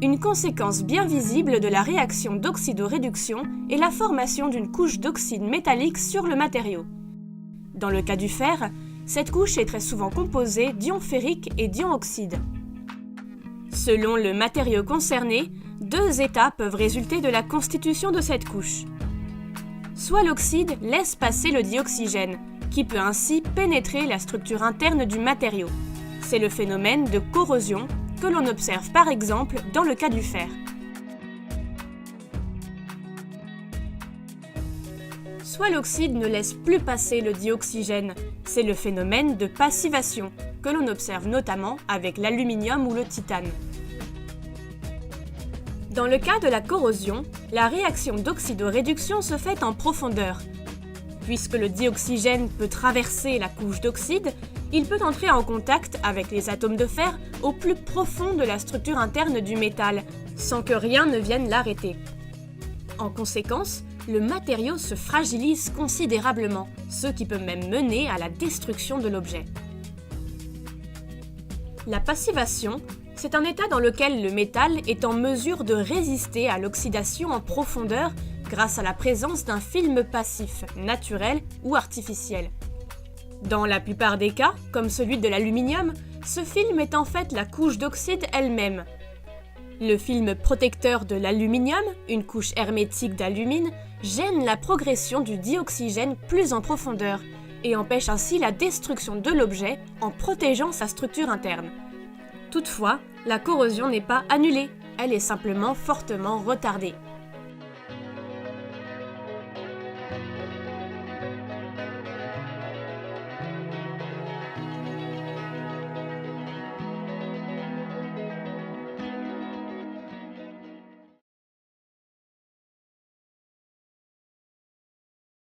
Une conséquence bien visible de la réaction d'oxydoréduction est la formation d'une couche d'oxyde métallique sur le matériau. Dans le cas du fer, cette couche est très souvent composée d'ions ferriques et d'ions oxydes. Selon le matériau concerné, deux états peuvent résulter de la constitution de cette couche. Soit l'oxyde laisse passer le dioxygène, qui peut ainsi pénétrer la structure interne du matériau. C'est le phénomène de corrosion que l'on observe par exemple dans le cas du fer. Soit l'oxyde ne laisse plus passer le dioxygène, c'est le phénomène de passivation que l'on observe notamment avec l'aluminium ou le titane. Dans le cas de la corrosion, la réaction d'oxydoréduction se fait en profondeur. Puisque le dioxygène peut traverser la couche d'oxyde, il peut entrer en contact avec les atomes de fer au plus profond de la structure interne du métal, sans que rien ne vienne l'arrêter. En conséquence, le matériau se fragilise considérablement, ce qui peut même mener à la destruction de l'objet. La passivation, c'est un état dans lequel le métal est en mesure de résister à l'oxydation en profondeur grâce à la présence d'un film passif, naturel ou artificiel. Dans la plupart des cas, comme celui de l'aluminium, ce film est en fait la couche d'oxyde elle-même. Le film protecteur de l'aluminium, une couche hermétique d'alumine, gêne la progression du dioxygène plus en profondeur et empêche ainsi la destruction de l'objet en protégeant sa structure interne. Toutefois, la corrosion n'est pas annulée, elle est simplement fortement retardée.